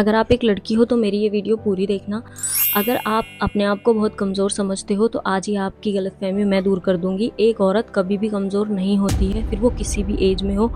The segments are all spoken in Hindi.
अगर आप एक लड़की हो तो मेरी ये वीडियो पूरी देखना। अगर आप अपने आप को बहुत कमज़ोर समझते हो तो आज ही आपकी गलतफ़हमी मैं दूर कर दूँगी। एक औरत कभी भी कमज़ोर नहीं होती है, फिर वो किसी भी एज में हो।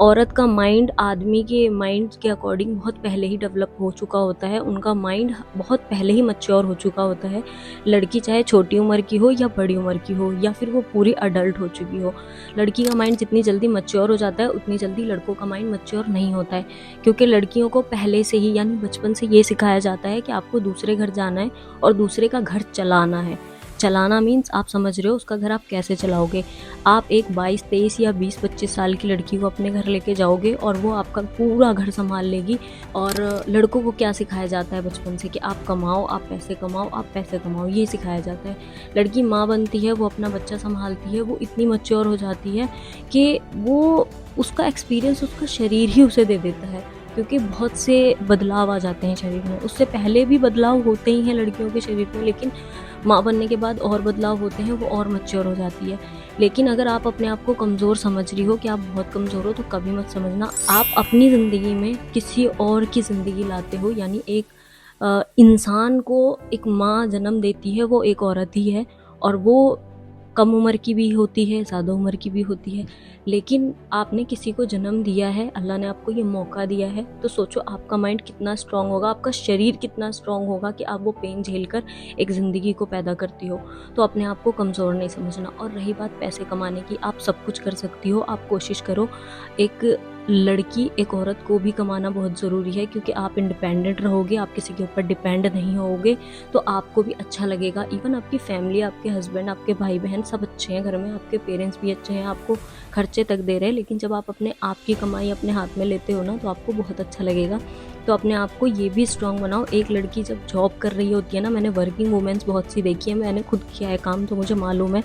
औरत का माइंड आदमी के माइंड के अकॉर्डिंग बहुत पहले ही डेवलप हो चुका होता है, उनका माइंड बहुत पहले ही मैच्योर हो चुका होता है। लड़की चाहे छोटी उम्र की हो या बड़ी उम्र की हो या फिर वो पूरी अडल्ट हो चुकी हो, लड़की का माइंड जितनी जल्दी मैच्योर हो जाता है उतनी जल्दी लड़कों का माइंड मैच्योर नहीं होता है। क्योंकि लड़कियों को पहले से ही यानी बचपन से ये सिखाया जाता है कि आपको दूसरे घर जाना है और दूसरे का घर चलाना है। चलाना मीन्स आप समझ रहे हो उसका घर आप कैसे चलाओगे। आप एक 22-23 या 20-25 साल की लड़की को अपने घर लेके जाओगे और वो आपका पूरा घर संभाल लेगी। और लड़कों को क्या सिखाया जाता है बचपन से कि आप कमाओ, आप पैसे कमाओ, आप पैसे कमाओ, ये सिखाया जाता है। लड़की माँ बनती है, वो अपना बच्चा संभालती है, वो इतनी मैच्योर हो जाती है कि वो उसका एक्सपीरियंस उसका शरीर ही उसे दे देता है, क्योंकि बहुत से बदलाव आ जाते हैं शरीर में। उससे पहले भी बदलाव होते ही हैं लड़कियों के शरीर में, लेकिन माँ बनने के बाद और बदलाव होते हैं, वो और मैच्योर हो जाती है। लेकिन अगर आप अपने आप को कमज़ोर समझ रही हो कि आप बहुत कमज़ोर हो तो कभी मत समझना। आप अपनी ज़िंदगी में किसी और की ज़िंदगी लाते हो, यानी एक इंसान को एक माँ जन्म देती है, वो एक औरत ही है। और वो कम उम्र की भी होती है, ज़्यादा उम्र की भी होती है, लेकिन आपने किसी को जन्म दिया है, अल्लाह ने आपको ये मौका दिया है, तो सोचो आपका माइंड कितना स्ट्रांग होगा, आपका शरीर कितना स्ट्रांग होगा कि आप वो पेन झेलकर एक ज़िंदगी को पैदा करती हो। तो अपने आप को कमज़ोर नहीं समझना। और रही बात पैसे कमाने की, आप सब कुछ कर सकती हो, आप कोशिश करो। एक लड़की, एक औरत को भी कमाना बहुत ज़रूरी है, क्योंकि आप इंडिपेंडेंट रहोगे, आप किसी के ऊपर डिपेंड नहीं होगे, तो आपको भी अच्छा लगेगा। इवन आपकी फैमिली, आपके हस्बैंड, आपके भाई बहन सब अच्छे हैं घर में, आपके पेरेंट्स भी अच्छे हैं, आपको खर्चे तक दे रहे हैं, लेकिन जब आप अपने आप की कमाई अपने हाथ में लेते हो ना, तो आपको बहुत अच्छा लगेगा। तो अपने आप को ये भी स्ट्रांग बनाओ। एक लड़की जब जॉब कर रही होती है ना, मैंने वर्किंग वुमेन्स बहुत सी देखी है, मैंने खुद किया है काम, तो मुझे मालूम है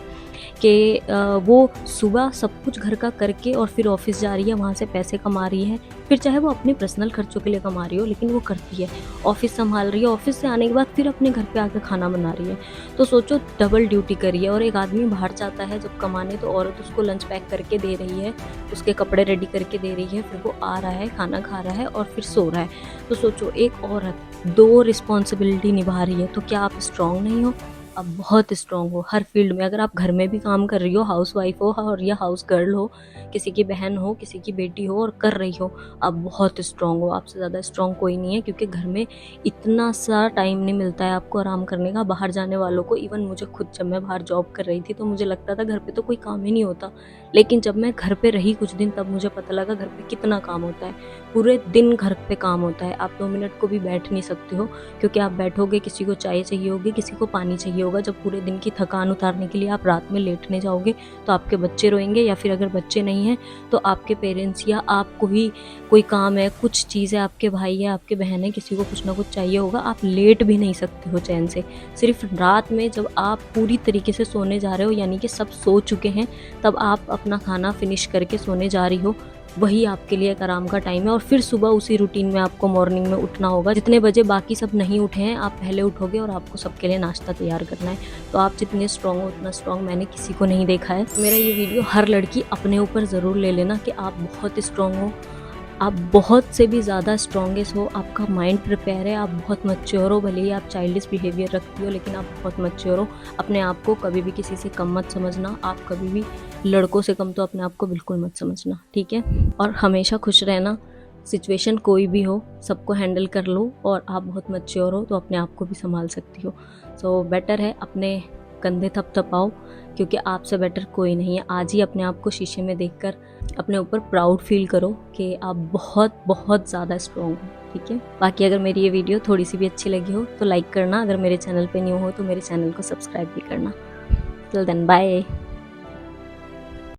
कि वो सुबह सब कुछ घर का करके और फिर ऑफिस जा रही है, वहाँ से पैसे कमा रही है, फिर चाहे वो अपने पर्सनल खर्चों के लिए कमा रही हो, लेकिन वो करती है। ऑफिस संभाल रही है, ऑफिस से आने के बाद फिर अपने घर पे आकर खाना बना रही है। तो सोचो डबल ड्यूटी करी है। और एक आदमी बाहर जाता है जब कमाने, तो औरत उसको लंच पैक करके दे रही है, उसके कपड़े रेडी करके दे रही है, फिर वो आ रहा है, खाना खा रहा है और फिर सो रहा है। तो सोचो एक औरत 2 रिस्पॉन्सिबिलिटी निभा रही है, तो क्या आप स्ट्रांग नहीं हो? आप बहुत स्ट्रांग हो हर फील्ड में। अगर आप घर में भी काम कर रही हो, हाउसवाइफ हो और या हाउस गर्ल हो, किसी की बहन हो, किसी की बेटी हो और कर रही हो, आप बहुत स्ट्रांग हो। आपसे ज़्यादा स्ट्रांग कोई नहीं है, क्योंकि घर में इतना सा टाइम नहीं मिलता है आपको आराम करने का। बाहर जाने वालों को, इवन मुझे खुद, जब मैं बाहर जॉब कर रही थी तो मुझे लगता था घर पे तो कोई काम ही नहीं होता, लेकिन जब मैं घर पे रही कुछ दिन तब मुझे पता लगा घर पे कितना काम होता है। पूरे दिन घर पे काम होता है, आप 2 मिनट को भी बैठ नहीं सकते हो, क्योंकि आप बैठोगे किसी को चाय चाहिए होगी, किसी को पानी चाहिए होगा। जब पूरे दिन की थकान उतारने के लिए आप रात में लेटने जाओगे तो आपके बच्चे रोएंगे, या फिर अगर बच्चे नहीं हैं तो आपके पेरेंट्स, या आपको ही कोई काम है, कुछ चीज़ है, आपके भाई है, आपके बहन है, किसी को कुछ ना कुछ चाहिए होगा, आप लेट भी नहीं सकते हो चैन से। सिर्फ रात में जब आप पूरी तरीके से सोने जा रहे हो, यानी कि सब सो चुके हैं, तब आप अपना खाना फिनिश करके सोने जा रही हो, वही आपके लिए एक आराम का टाइम है। और फिर सुबह उसी रूटीन में आपको मॉर्निंग में उठना होगा, जितने बजे बाकी सब नहीं उठे हैं आप पहले उठोगे और आपको सबके लिए नाश्ता तैयार करना है। तो आप जितने स्ट्रांग हो उतना स्ट्रांग मैंने किसी को नहीं देखा है। मेरा ये वीडियो हर लड़की अपने ऊपर ज़रूर ले लेना कि आप बहुत स्ट्रांग हो, आप बहुत से भी ज़्यादा स्ट्रॉन्गेस्ट हो, आपका माइंड प्रिपेयर है, आप बहुत मैच्योर हो। भले ही आप चाइल्डिश बिहेवियर रखती हो, लेकिन आप बहुत मैच्योर हो। अपने आप को कभी भी किसी से कम मत समझना, आप कभी भी लड़कों से कम तो अपने आप को बिल्कुल मत समझना, ठीक है। और हमेशा खुश रहना, सिचुएशन कोई भी हो सबको हैंडल कर लो, और आप बहुत मैच्योर हो तो अपने आप को भी संभाल सकती हो। सो बेटर है अपने कंधे थपथपाओ, क्योंकि आपसे बेटर कोई नहीं है। आज ही अपने आप को शीशे में देखकर अपने ऊपर प्राउड फील करो कि आप बहुत बहुत ज़्यादा स्ट्रॉन्ग हो, ठीक है। बाकी अगर मेरी ये वीडियो थोड़ी सी भी अच्छी लगी हो तो लाइक करना, अगर मेरे चैनल पे न्यू हो तो मेरे चैनल को सब्सक्राइब भी करना। Till then bye.